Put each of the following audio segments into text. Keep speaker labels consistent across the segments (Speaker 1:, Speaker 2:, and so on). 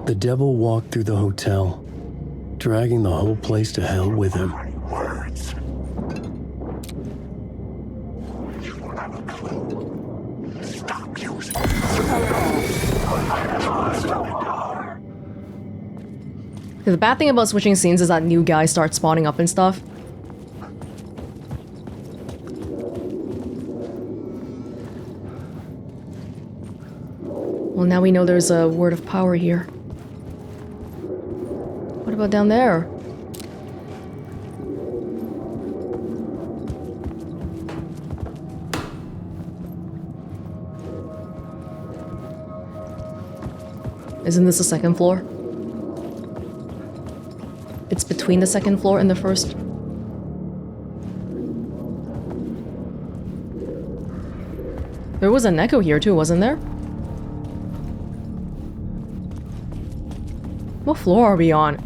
Speaker 1: The devil walked through the hotel, dragging the whole place to hell with him.
Speaker 2: Words. You don't have a clue. Stop using
Speaker 3: The bad thing about switching scenes is that new guys start spawning up and stuff. Well, now we know there's a word of power here. What about down there? Isn't this the second floor? It's between the second floor and the first. There was an echo here too, wasn't there? What floor are we on?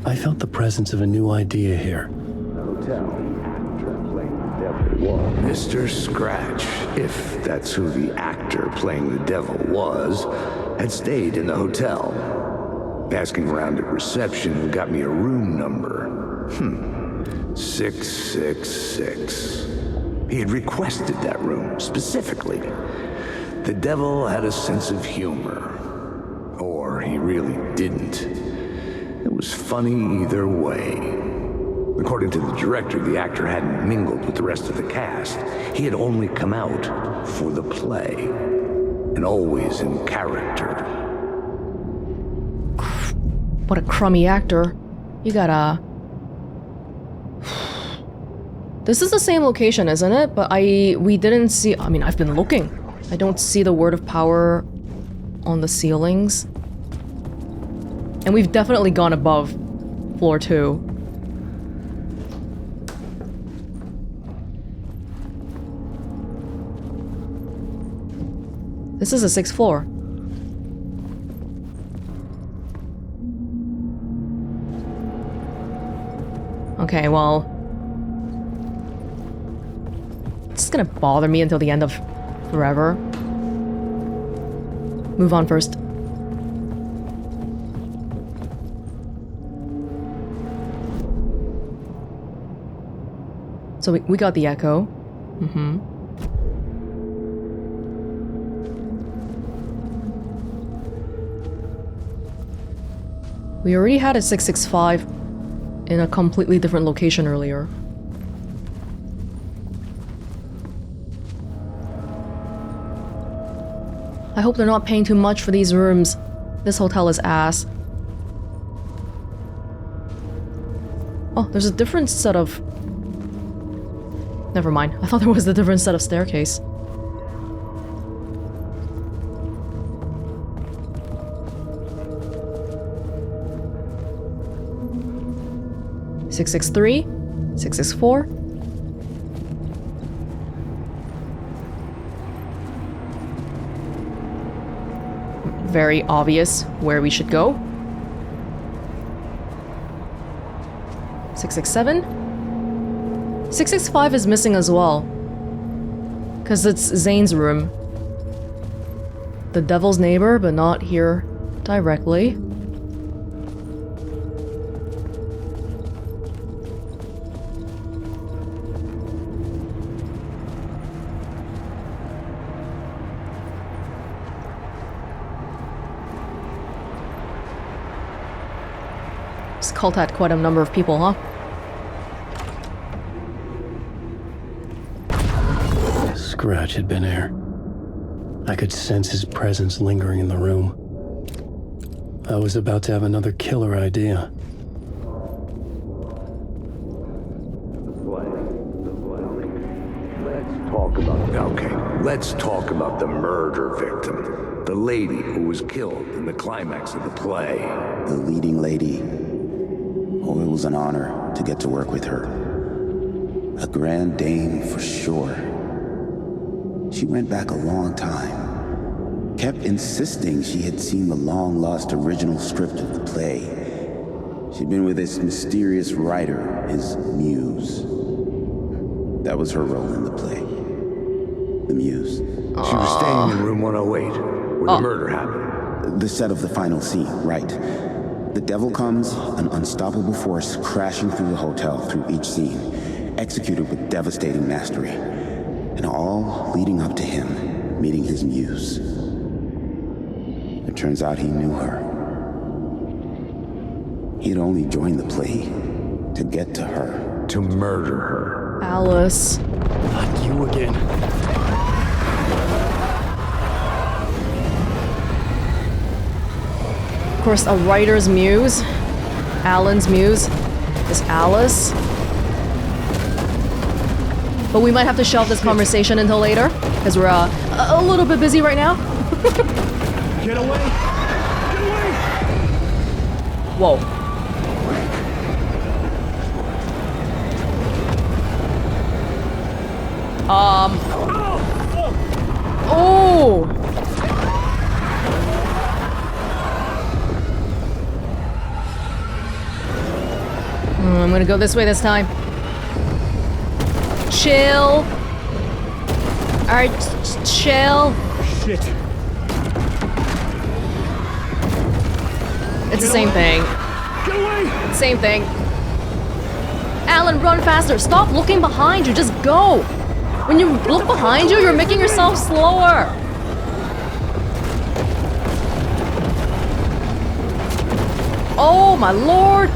Speaker 1: I felt the presence of a new idea here.
Speaker 4: Hotel. Mr. Scratch, if that's who the actor playing the devil was, had stayed in the hotel. Asking around at reception got me a room number. 666. He had requested that room specifically. The devil had a sense of humor. Or he really didn't. It was funny either way. According to the director, the actor hadn't mingled with the rest of the cast. He had only come out for the play. And always in character.
Speaker 3: What a crummy actor. You gotta... This is the same location, isn't it? But we didn't see... I mean, I've been looking. I don't see the word of power on the ceilings. And we've definitely gone above floor 2. This is the 6th floor. Okay, well... It's gonna bother me until the end of forever. Move on first. So we got the echo. We already had a 665 in a completely different location earlier. I hope they're not paying too much for these rooms. This hotel is ass. Oh, there's a different set of... Never mind. I thought there was a different set of staircase. Six 663, 664. Very obvious where we should go. 667. 665 is missing as well. Because it's Zane's room. The devil's neighbor, but not here directly. This cult had quite a number of people, huh?
Speaker 1: Scratch had been here. I could sense his presence lingering in the room. I was about to have another killer idea.
Speaker 4: Let's talk about the murder victim. The lady who was killed in the climax of the play.
Speaker 5: The leading lady. Oh, it was an honor to get to work with her. A grand dame for sure. She went back a long time. Kept insisting she had seen the long-lost original script of the play. She'd been with this mysterious writer, his muse. That was her role in the play. The muse.
Speaker 4: She was staying in room 108, where the murder happened.
Speaker 5: The set of the final scene, right. The devil comes, an unstoppable force crashing through the hotel through each scene, executed with devastating mastery, and all leading up to him meeting his muse. It turns out he knew her. He'd only joined the play to get to her.
Speaker 4: To murder her.
Speaker 3: Alice.
Speaker 1: Not you again.
Speaker 3: Of course, a writer's muse. Alan's muse is Alice. But we might have to shelve this conversation until later, because we're a little bit busy right now.
Speaker 1: Get away! Get away!
Speaker 3: Whoa. Oh! I'm gonna go this way this time. Chill. Alright, chill.
Speaker 1: Shit.
Speaker 3: It's the same thing.
Speaker 1: Get away!
Speaker 3: Same thing. Alan, run faster. Stop looking behind you. Just go. When you look behind you, you're making yourself slower. Oh my lord.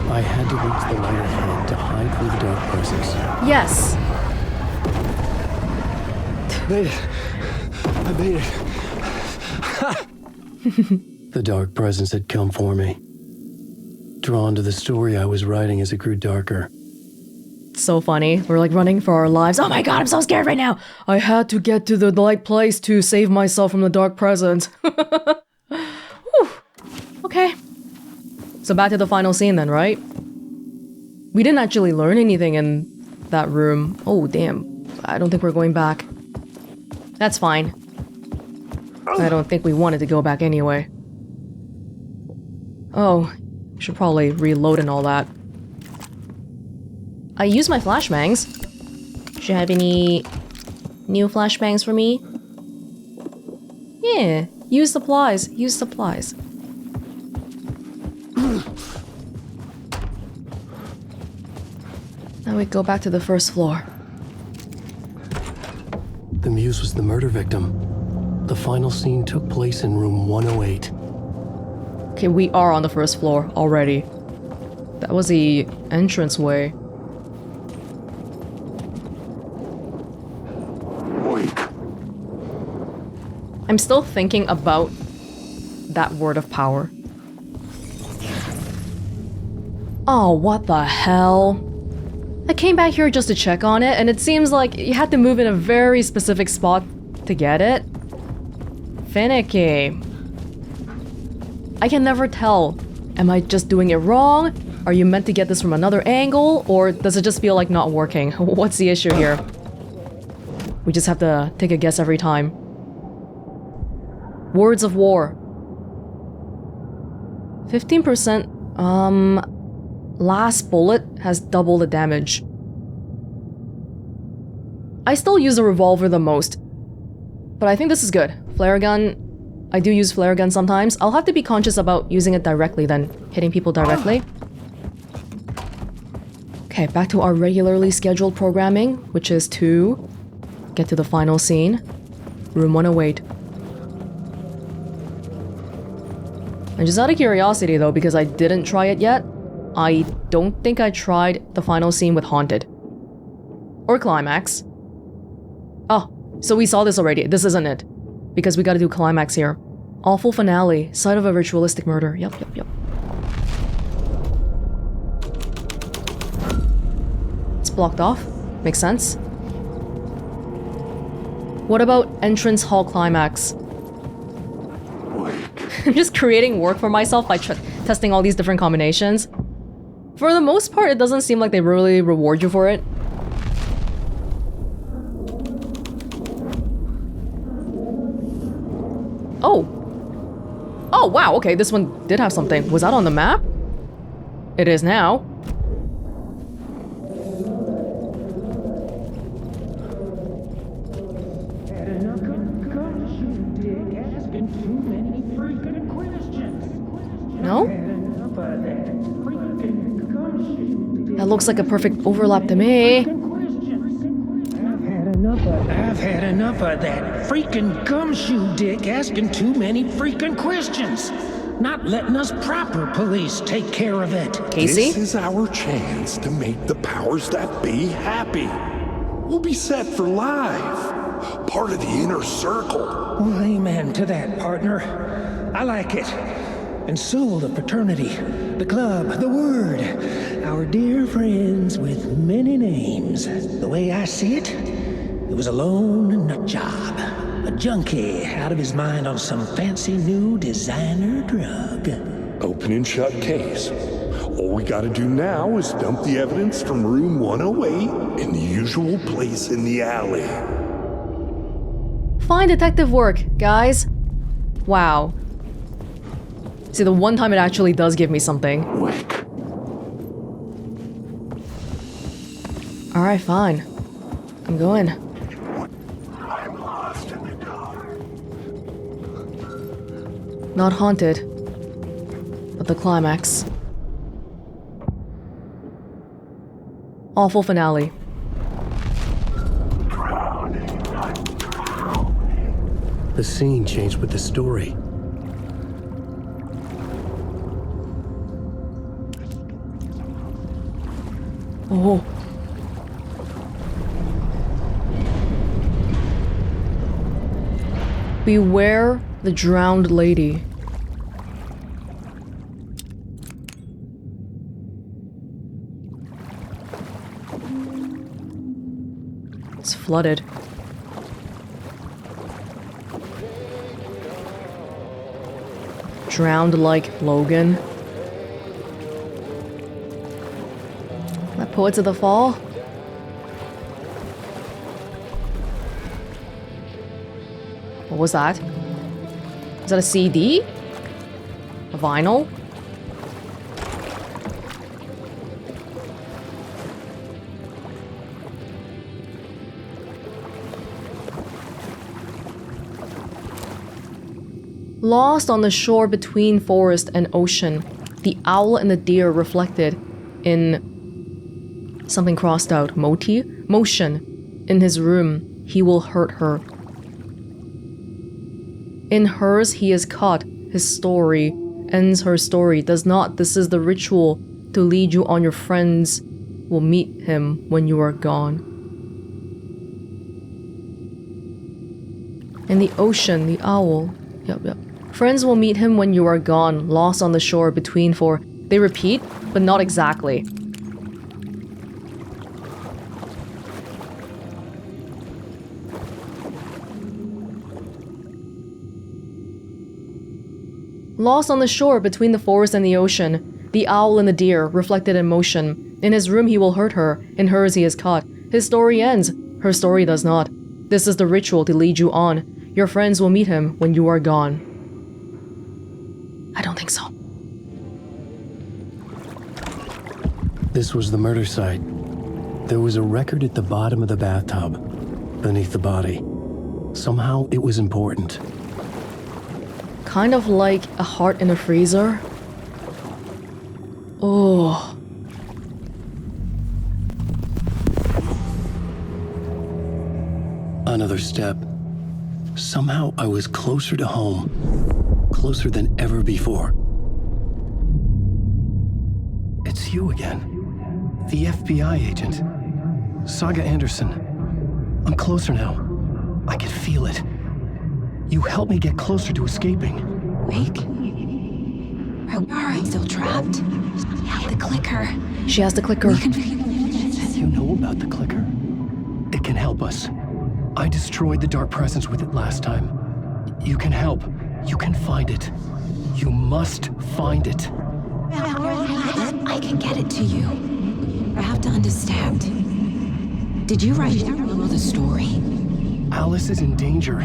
Speaker 1: I had to reach the light ahead to hide from the dark presence.
Speaker 3: Yes.
Speaker 1: Made it. I made it. The dark presence had come for me. Drawn to the story I was writing as it grew darker.
Speaker 3: So funny. We're like running for our lives. Oh my god, I'm so scared right now. I had to get to the light place to save myself from the dark presence. Whew. Okay. So back to the final scene then, right? We didn't actually learn anything in that room. Oh, damn. I don't think we're going back. That's fine. I don't think we wanted to go back anyway. Oh, should probably reload and all that. I use my flashbangs. Should you have any new flashbangs for me? Yeah, use supplies. Use supplies. Now we go back to the first floor.
Speaker 1: The muse was the murder victim. The final scene took place in room 108.
Speaker 3: Okay, we are on the first floor already. That was the entranceway.
Speaker 2: Wake.
Speaker 3: I'm still thinking about that word of power. Oh, what the hell? I came back here just to check on it, and it seems like you had to move in a very specific spot to get it. Finicky. I can never tell. Am I just doing it wrong? Are you meant to get this from another angle? Or does it just feel like not working? What's the issue here? We just have to take a guess every time. Words of War. 15%. Last bullet has double the damage. I still use the revolver the most. But I think this is good. Flare gun. I do use flare gun sometimes. I'll have to be conscious about using it directly then. Hitting people directly. Okay, back to our regularly scheduled programming, which is to get to the final scene. Room 108. And just out of curiosity though, because I didn't try it yet, I don't think I tried the final scene with Haunted. Or Climax. Oh, so we saw this already. This isn't it. Because we gotta do Climax here. Awful finale. Site of a ritualistic murder. Yep. It's blocked off. Makes sense. What about entrance hall climax? I'm just creating work for myself by testing all these different combinations. For the most part, it doesn't seem like they really reward you for it. Oh. Oh, wow, okay, this one did have something. Was that on the map? It is now. No? That looks like a perfect overlap to me.
Speaker 6: I've had enough of that freaking gumshoe dick asking too many freaking questions. Not letting us proper police take care of it.
Speaker 3: Casey?
Speaker 2: This is our chance to make the powers that be happy. We'll be set for life. Part of the inner circle.
Speaker 6: Well, amen to that, partner. I like it. And so the fraternity, the club, the word, our dear friends with many names. The way I see it, it was a lone nut job. A junkie out of his mind on some fancy new designer drug.
Speaker 2: Open and shut case. All we gotta do now is dump the evidence from room 108 in the usual place in the alley.
Speaker 3: Fine detective work, guys. Wow. See, the one time it actually does give me something.
Speaker 2: Wake.
Speaker 3: Alright, fine. I'm going.
Speaker 2: I'm lost in the dark.
Speaker 3: Not haunted, but the climax. Awful finale.
Speaker 2: Drowning, I'm drowning.
Speaker 1: The scene changed with the story.
Speaker 3: Oh. Beware the drowned lady. It's flooded. Drowned like Logan. That Poets of the Fall? What was that? Is that a CD? A vinyl? Lost on the shore between forest and ocean, the owl and the deer reflected in something crossed out. Motion. In his room, he will hurt her. In hers, he is caught. His story ends her story. Does not. This is the ritual to lead you on. Your friends will meet him when you are gone. In the ocean, the owl. Yep. Friends will meet him when you are gone. Lost on the shore between four. They repeat, but not exactly. Lost on the shore between the forest and the ocean, the owl and the deer reflected in motion. In his room he will hurt her, in hers he is caught. His story ends, her story does not. This is the ritual to lead you on. Your friends will meet him when you are gone. I don't think so.
Speaker 1: This was the murder site. There was a record at the bottom of the bathtub, beneath the body. Somehow it was important.
Speaker 3: Kind of like a heart in a freezer. Oh.
Speaker 1: Another step. Somehow I was closer to home. Closer than ever before. It's you again. The FBI agent. Saga Anderson. I'm closer now. I can feel it. You helped me get closer to escaping.
Speaker 7: Wake? Are I still trapped? I have the clicker.
Speaker 3: She has the clicker.
Speaker 1: You know about the clicker? It can help us. I destroyed the dark presence with it last time. You can help. You can find it. You must find it.
Speaker 7: I can get it to you. I have to understand. Did you write the story?
Speaker 1: Alice is in danger.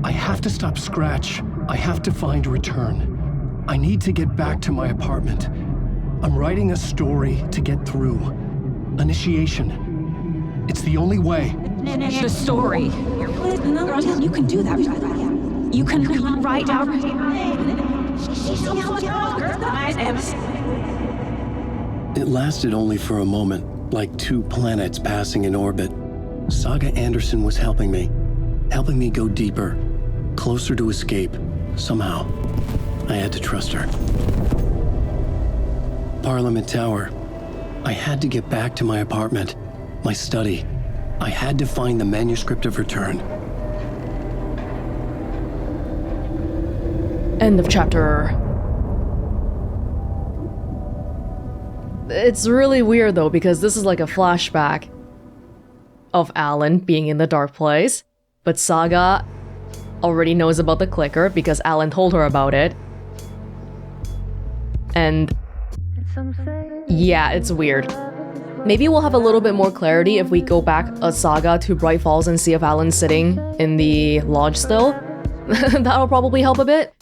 Speaker 1: I have to stop Scratch. I have to find Return. I need to get back to my apartment. I'm writing a story to get through. Initiation. It's the only way.
Speaker 7: The story. You can do that. You can write our...
Speaker 1: It lasted only for a moment, like 2 planets passing in orbit. Saga Anderson was helping me go deeper, closer to escape, somehow. I had to trust her. Parliament Tower. I had to get back to my apartment, my study. I had to find the manuscript of return.
Speaker 3: End of chapter. It's really weird though, because this is like a flashback of Alan being in the dark place, but Saga already knows about the clicker because Alan told her about it. And yeah, it's weird. Maybe we'll have a little bit more clarity if we go back a Saga to Bright Falls and see if Alan's sitting in the lodge still. That'll probably help a bit.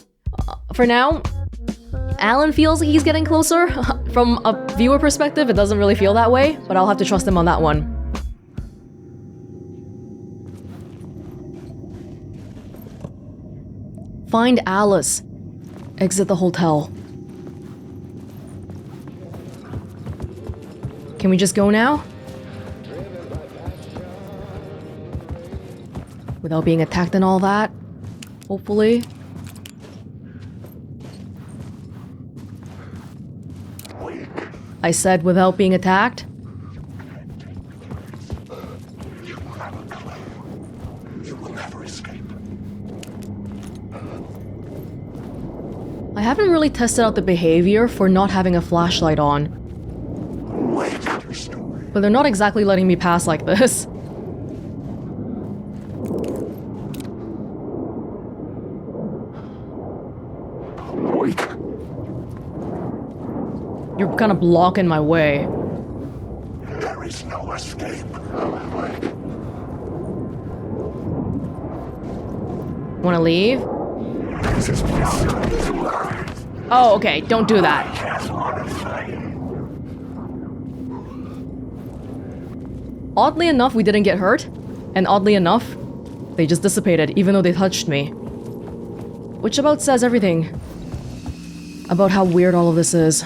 Speaker 3: For now, Alan feels like he's getting closer. From a viewer perspective, it doesn't really feel that way, but I'll have to trust him on that one. Find Alice. Exit the hotel. Can we just go now? Without being attacked and all that? Hopefully. I said without being attacked.
Speaker 2: You will have a clue. You will never escape.
Speaker 3: I haven't really tested out the behavior for not having a flashlight on.
Speaker 2: Wake.
Speaker 3: But they're not exactly letting me pass like this.
Speaker 2: Wake.
Speaker 3: You're kind of blocking my way.
Speaker 2: There is no escape.
Speaker 3: Wanna leave?
Speaker 2: This is beyond the earth.
Speaker 3: Oh, okay, don't do that. Oddly enough, we didn't get hurt. And oddly enough, they just dissipated, even though they touched me. Which about says everything about how weird all of this is.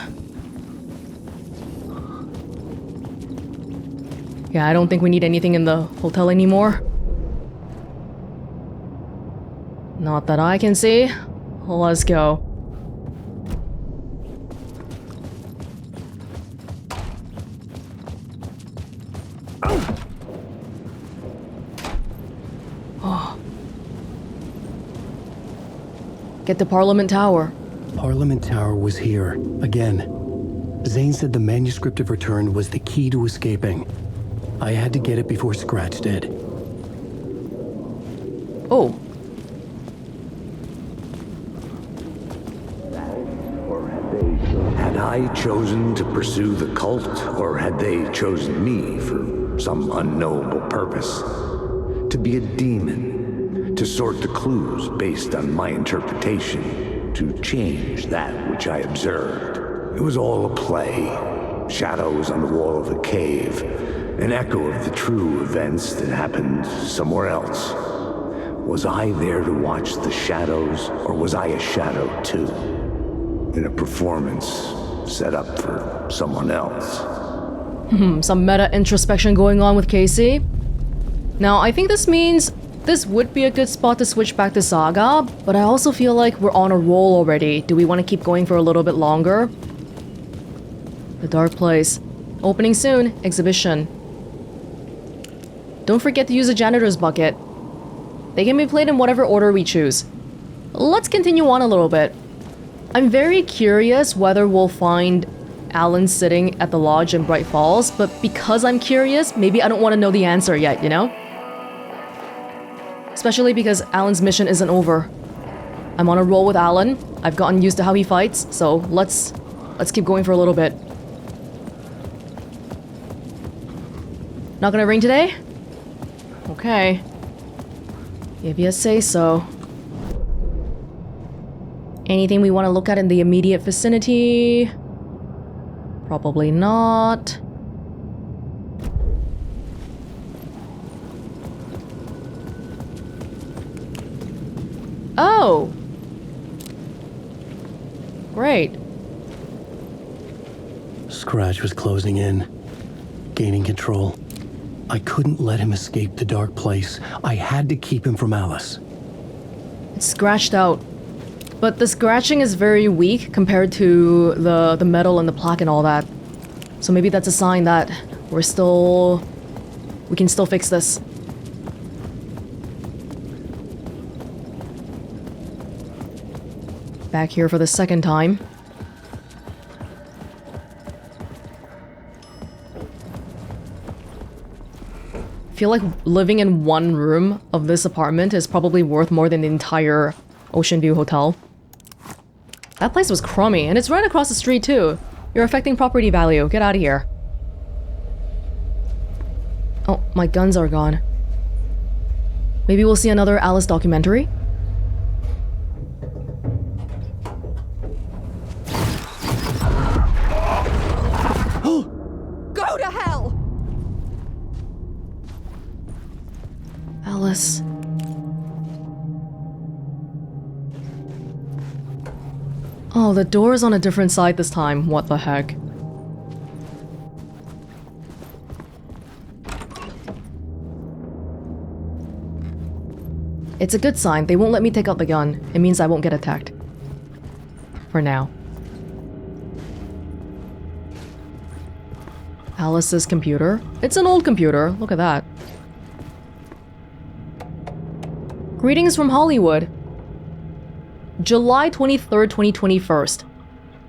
Speaker 3: Yeah, I don't think we need anything in the hotel anymore. Not that I can see. Let's go. Oh. Get to Parliament Tower.
Speaker 1: Parliament Tower was here, again. Zane said the manuscript of return was the key to escaping. I had to get it before Scratch did.
Speaker 3: Oh.
Speaker 4: Had I chosen to pursue the cult, or had they chosen me for some unknowable purpose? To be a demon, to sort the clues based on my interpretation, to change that which I observed. It was all a play. Shadows on the wall of a cave, an echo of the true events that happened somewhere else. Was I there to watch the shadows, or was I a shadow too? In a performance set up for someone else.
Speaker 3: Some meta introspection going on with Casey. Now, I think this means this would be a good spot to switch back to Saga, but I also feel like we're on a roll already. Do we want to keep going for a little bit longer? The Dark Place. Opening soon. Exhibition. Don't forget to use a janitor's bucket. They can be played in whatever order we choose. Let's continue on a little bit. I'm very curious whether we'll find Alan sitting at the lodge in Bright Falls, but because I'm curious, maybe I don't want to know the answer yet, you know? Especially because Alan's mission isn't over. I'm on a roll with Alan. I've gotten used to how he fights, so let's keep going for a little bit. Not gonna ring today? Okay. If you say so. Anything we want to look at in the immediate vicinity? Probably not. Oh, Oh! Great.
Speaker 1: Scratch was closing in, gaining control. I couldn't let him escape the dark place. I had to keep him from Alice.
Speaker 3: It's scratched out. But the scratching is very weak compared to the metal and the plaque and all that. So maybe that's a sign that we can still fix this. Back here for the second time. I feel like living in one room of this apartment is probably worth more than the entire Ocean View Hotel. That place was crummy, and it's right across the street too. You're affecting property value. Get out of here. Oh, my guns are gone. Maybe we'll see another Alice documentary?
Speaker 7: Go to hell!
Speaker 3: Alice. Oh, the door is on a different side this time. What the heck? It's a good sign. They won't let me take out the gun. It means I won't get attacked. For now. Alice's computer. It's an old computer. Look at that. Greetings from Hollywood. July 23rd, 2021.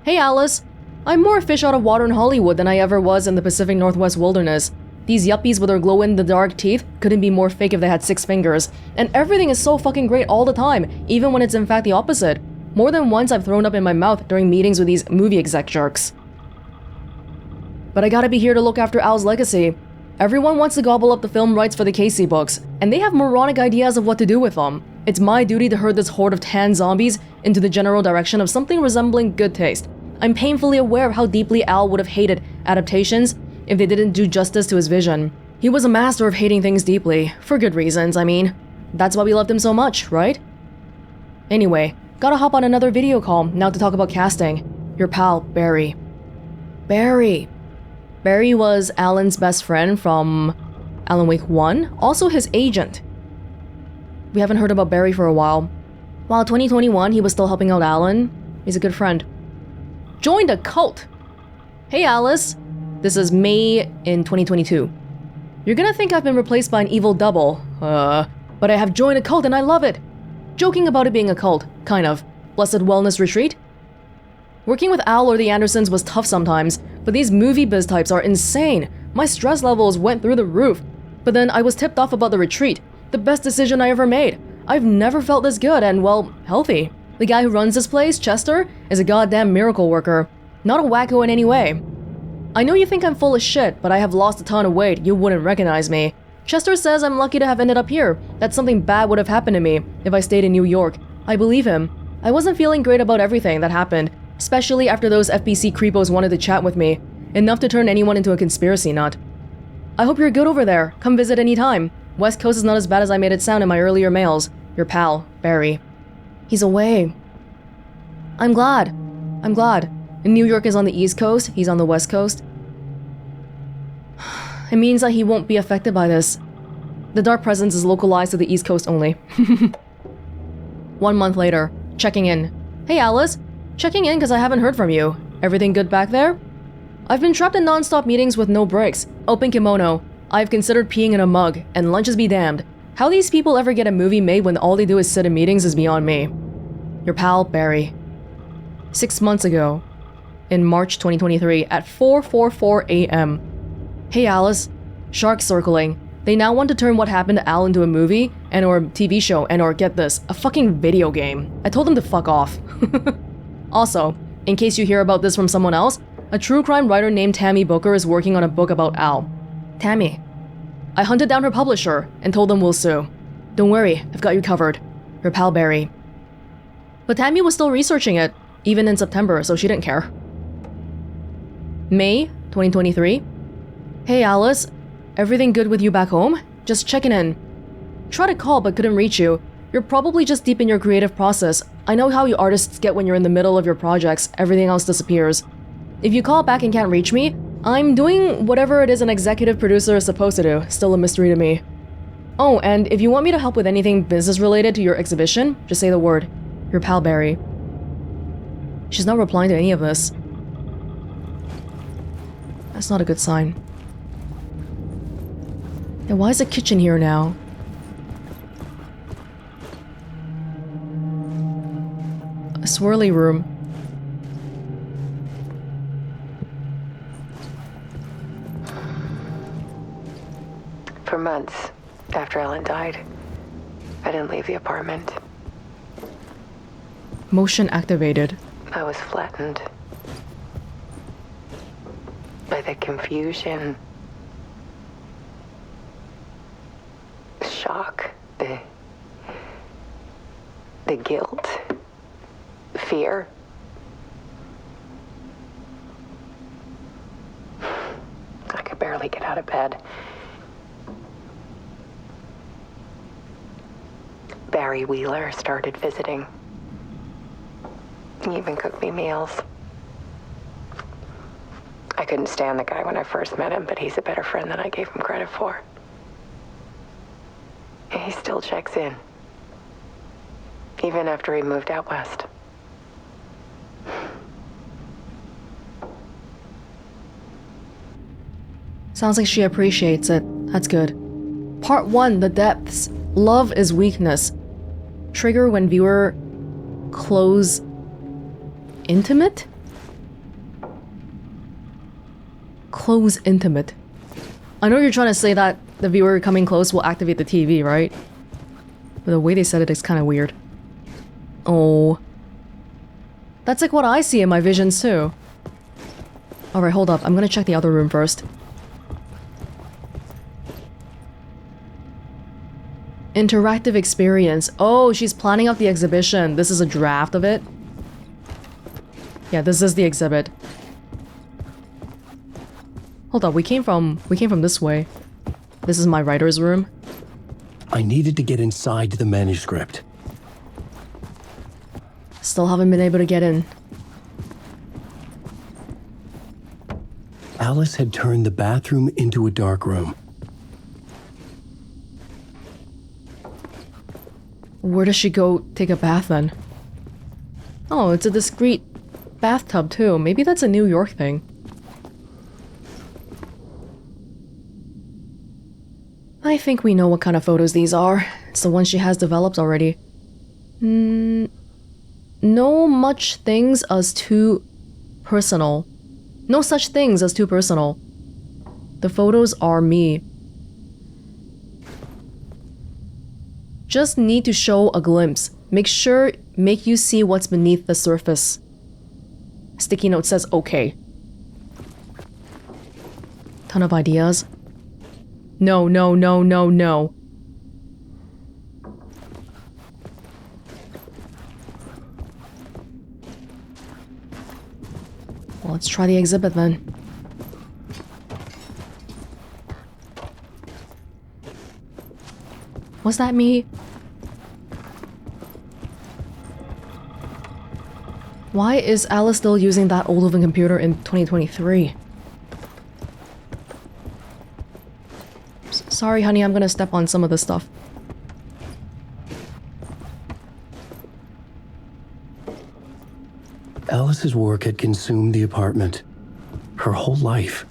Speaker 3: Hey Alice. I'm more fish out of water in Hollywood than I ever was in the Pacific Northwest wilderness. These yuppies with their glow-in-the-dark teeth couldn't be more fake if they had 6 fingers. And everything is so fucking great all the time, even when it's in fact the opposite. More than once I've thrown up in my mouth during meetings with these movie exec jerks. But I gotta be here to look after Al's legacy. Everyone wants to gobble up the film rights for the Casey books, and they have moronic ideas of what to do with them. It's my duty to herd this horde of tan zombies into the general direction of something resembling good taste. I'm painfully aware of how deeply Al would have hated adaptations if they didn't do justice to his vision. He was a master of hating things deeply, for good reasons, I mean. That's why we loved him so much, right? Anyway, gotta hop on another video call now to talk about casting. Your pal, Barry. Barry. Barry was Alan's best friend from Alan Wake 1, also his agent. We haven't heard about Barry for a while. While 2021, he was still helping out Alan. He's a good friend. Joined a cult! Hey Alice! This is May in 2022. You're gonna think I've been replaced by an evil double. But I have joined a cult and I love it! Joking about it being a cult, kind of. Blessed Wellness Retreat? Working with Al or the Andersons was tough sometimes, but these movie biz types are insane. My stress levels went through the roof. But then I was tipped off about the retreat. The best decision I ever made. I've never felt this good and, well, healthy. The guy who runs this place, Chester, is a goddamn miracle worker. Not a wacko in any way. I know you think I'm full of shit, but I have lost a ton of weight. You wouldn't recognize me. Chester says I'm lucky to have ended up here, that something bad would have happened to me if I stayed in New York. I believe him. I wasn't feeling great about everything that happened, especially after those FBC creepos wanted to chat with me, enough to turn anyone into a conspiracy nut. I hope you're good over there. Come visit anytime. West Coast is not as bad as I made it sound in my earlier mails. Your pal, Barry. He's away. I'm glad. I'm glad. New York is on the East Coast, he's on the West Coast. It means that he won't be affected by this. The dark presence is localized to the East Coast only. 1 month later, checking in. Hey Alice, checking in because I haven't heard from you. Everything good back there? I've been trapped in non-stop meetings with no breaks. Open kimono. I've considered peeing in a mug, and lunches be damned. How these people ever get a movie made when all they do is sit in meetings is beyond me. Your pal, Barry. 6 months ago, in March 2023 at 4:44 a.m. Hey Alice, sharks circling. They now want to turn what happened to Al into a movie and or TV show and or get this, a fucking video game. I told them to fuck off. Also, in case you hear about this from someone else, a true crime writer named Tammy Booker is working on a book about Al. Tammy. I hunted down her publisher and told them we'll sue. Don't worry, I've got you covered. Your pal Barry. But Tammy was still researching it, even in September, so she didn't care. May 2023. Hey Alice, everything good with you back home? Just checking in. Tried to call but couldn't reach you. You're probably just deep in your creative process. I know how you artists get when you're in the middle of your projects, everything else disappears. If you call back and can't reach me, I'm doing whatever it is an executive producer is supposed to do. Still a mystery to me. Oh, and if you want me to help with anything business related to your exhibition, just say the word. Your pal Barry. She's not replying to any of this. That's not a good sign. And why is the kitchen here now? A swirly room.
Speaker 8: For months after Ellen died, I didn't leave the apartment.
Speaker 3: Motion activated.
Speaker 8: I was flattened by the confusion, the shock, the guilt, fear. I could barely get out of bed. Barry Wheeler started visiting. He even cooked me meals. I couldn't stand the guy when I first met him, but he's a better friend than I gave him credit for. And he still checks in, even after he moved out west.
Speaker 3: Sounds like she appreciates it. That's good. Part 1, the depths. Love is weakness. Trigger when viewer close intimate? Close intimate. I know you're trying to say that the viewer coming close will activate the TV, right? But the way they said it is kind of weird. Oh. That's like what I see in my visions too. Alright, hold up. I'm gonna check the other room first. Interactive experience. Oh, she's planning out the exhibition. This is a draft of it. Yeah, this is the exhibit. Hold up, we came from this way. This is my writer's room.
Speaker 1: I needed to get inside the manuscript.
Speaker 3: Still haven't been able to get in.
Speaker 1: Alice had turned the bathroom into a dark room.
Speaker 3: Where does she go take a bath then? Oh, it's a discreet bathtub too. Maybe that's a New York thing. I think we know what kind of photos these are. It's the ones she has developed already. No much things as too personal. No such things as too personal. The photos are me. Just need to show a glimpse. Make you see what's beneath the surface. Sticky note says okay. Ton of ideas. No, no, no, no, no. Well, let's try the exhibit then. Was that me? Why is Alice still using that old of a computer in 2023? Sorry, honey, I'm gonna step on some of this stuff.
Speaker 1: Alice's work had consumed the apartment. Her whole life.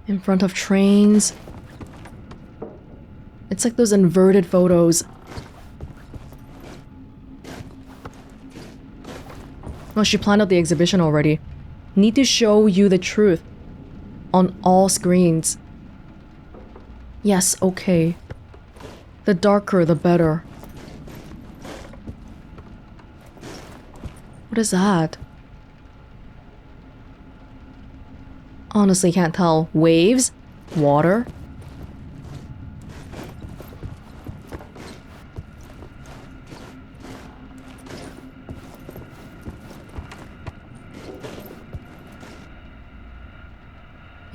Speaker 3: In front of trains. It's like those inverted photos. Oh, she planned out the exhibition already. Need to show you the truth. On all screens. Yes, okay. The darker, the better. What is that? Honestly, can't tell. Waves? Water?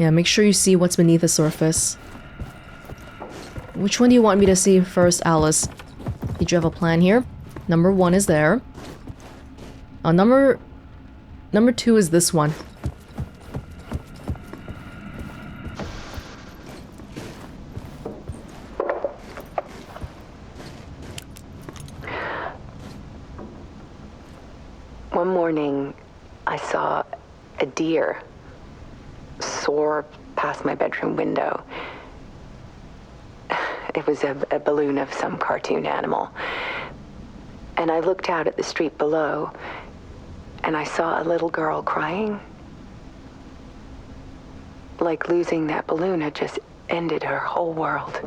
Speaker 3: Yeah, make sure you see what's beneath the surface. Which one do you want me to see first, Alice? Did you have a plan here? Number 1 is there. Number 2 is this one.
Speaker 8: One morning, I saw a deer soar past my bedroom window. It was a balloon of some cartoon animal. And I looked out at the street below, and I saw a little girl crying. Like losing that balloon had just ended her whole world.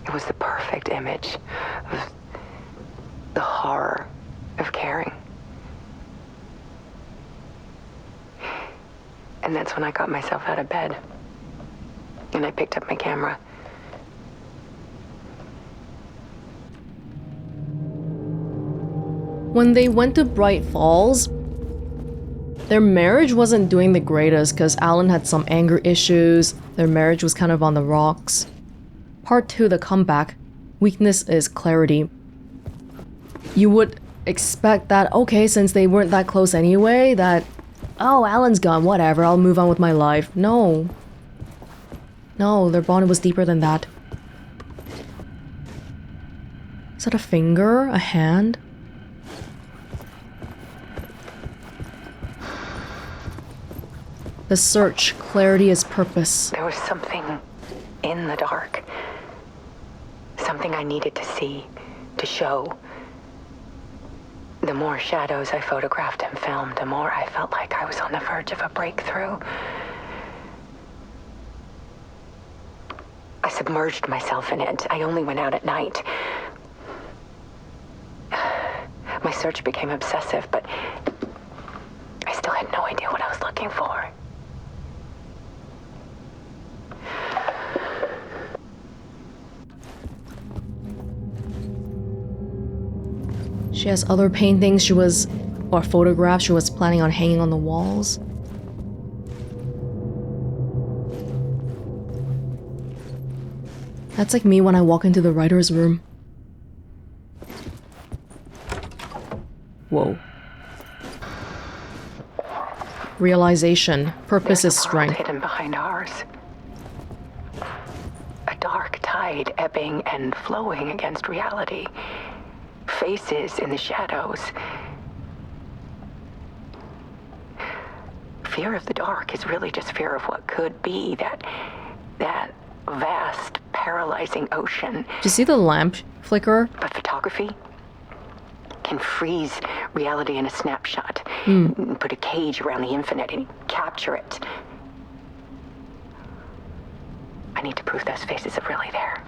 Speaker 8: It was the perfect image of the horror of caring. And that's when I got myself out of bed. And I picked up my camera.
Speaker 3: When they went to Bright Falls, their marriage wasn't doing the greatest because Alan had some anger issues. Their marriage was kind of on the rocks. Part 2, the comeback. Weakness is clarity. You would expect that, okay, since they weren't that close anyway, that, oh, Alan's gone, whatever, I'll move on with my life. No. No, their bond was deeper than that. Is that a finger? A hand? The search. Clarity is purpose.
Speaker 8: There was something in the dark. Something I needed to see, to show. The more shadows I photographed and filmed, the more I felt like I was on the verge of a breakthrough. I submerged myself in it. I only went out at night. My search became obsessive, but I still had no idea what I was looking for.
Speaker 3: She has other paintings or photographs she was planning on hanging on the walls. That's like me when I walk into the writer's room. Whoa. Realization. Purpose is strength.
Speaker 8: Hidden behind ours. A dark tide ebbing and flowing against reality. Faces in the shadows. Fear of the dark is really just fear of what could be, that vast, paralyzing ocean.
Speaker 3: Do you see the lamp flicker?
Speaker 8: But photography can freeze reality in a snapshot. Put a cage around the infinite and capture it. I need to prove those faces are really there.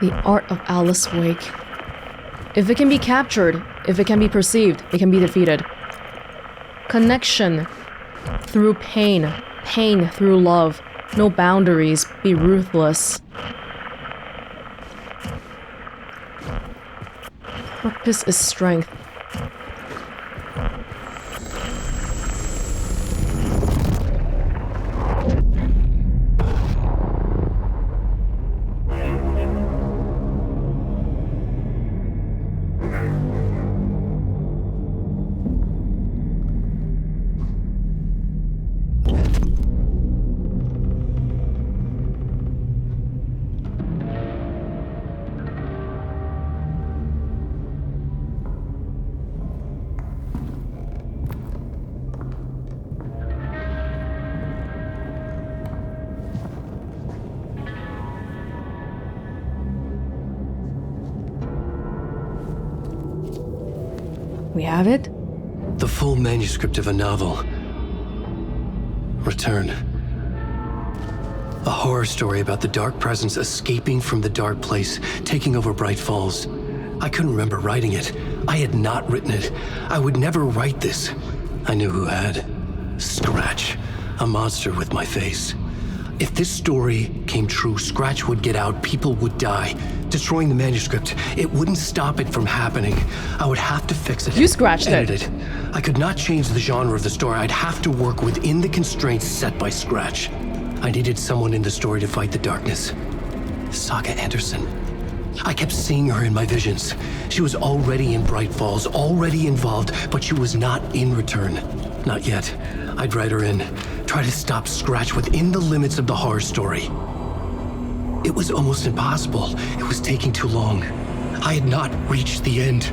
Speaker 3: The art of Alice Wake. If it can be captured, if it can be perceived, it can be defeated. Connection through pain. Pain through love. No boundaries. Be ruthless. Purpose is strength. We have it?
Speaker 1: The full manuscript of a novel. Return. A horror story about the dark presence escaping from the dark place, taking over Bright Falls. I couldn't remember writing it. I had not written it. I would never write this. I knew who had. Scratch. A monster with my face. If this story came true, Scratch would get out, people would die. Destroying the manuscript, it wouldn't stop it from happening. I would have to fix it.
Speaker 3: You scratched it.
Speaker 1: Edit it. I could not change the genre of the story. I'd have to work within the constraints set by Scratch. I needed someone in the story to fight the darkness. Saga Anderson. I kept seeing her in my visions. She was already in Bright Falls, already involved, but she was not in Return. Not yet. I'd write her in, try to stop Scratch within the limits of the horror story. It was almost impossible. It was taking too long. I had not reached the end.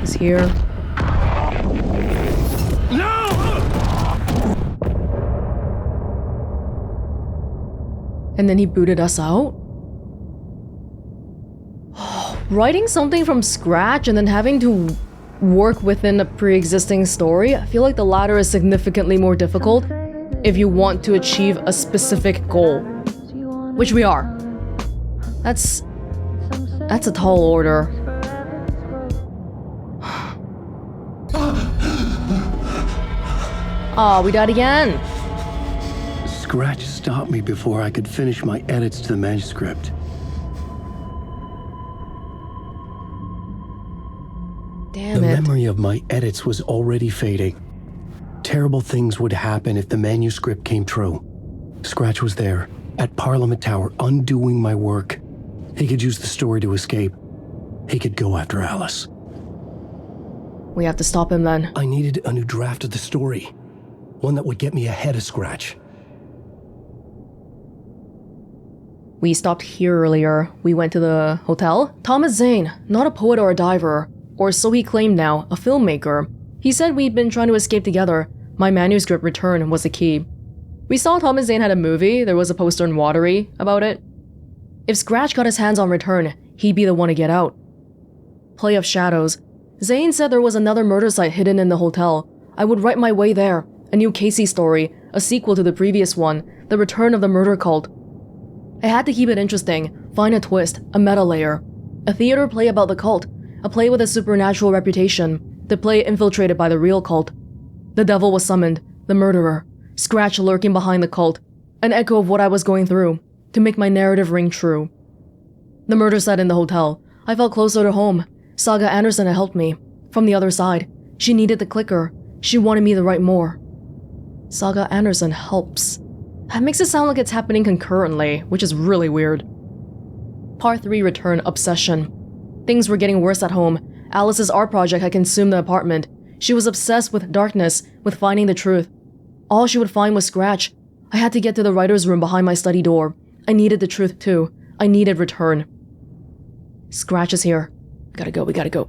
Speaker 3: He's here.
Speaker 2: No!
Speaker 3: And then he booted us out? Writing something from scratch and then having to work within a pre-existing story, I feel like the latter is significantly more difficult if you want to achieve a specific goal. Which we are. That's a tall order. Ah, we died again.
Speaker 1: Scratch stopped me before I could finish my edits to the manuscript.
Speaker 3: Damn
Speaker 1: The
Speaker 3: it.
Speaker 1: memory of my edits was already fading. Terrible things would happen if the manuscript came true. Scratch was there, at Parliament Tower, undoing my work. He could use the story to escape. He could go after Alice.
Speaker 3: We have to stop him then.
Speaker 1: I needed a new draft of the story. One that would get me ahead of Scratch.
Speaker 3: We stopped here earlier. We went to the hotel. Thomas Zane, not a poet or a diver, or so he claimed now, a filmmaker. He said we'd been trying to escape together. My manuscript return was the key. We saw Thomas Zane had a movie. There was a poster in Watery about it. If Scratch got his hands on Return, he'd be the one to get out. Play of Shadows. Zane said there was another murder site hidden in the hotel. I would write my way there. A new Casey story, a sequel to the previous one, the return of the murder cult. I had to keep it interesting, find a twist, a meta layer. A theater play about the cult, a play with a supernatural reputation, the play infiltrated by the real cult. The devil was summoned, the murderer, Scratch lurking behind the cult, an echo of what I was going through, to make my narrative ring true. The murder site in the hotel, I felt closer to home. Saga Anderson had helped me. From the other side, she needed the clicker. She wanted me to write more. Saga Anderson helps. That makes it sound like it's happening concurrently, which is really weird. Part 3 Return Obsession. Things were getting worse at home. Alice's art project had consumed the apartment. She was obsessed with darkness, with finding the truth. All she would find was Scratch. I had to get to the writer's room behind my study door. I needed the truth too. I needed Return. Scratch is here. We gotta go.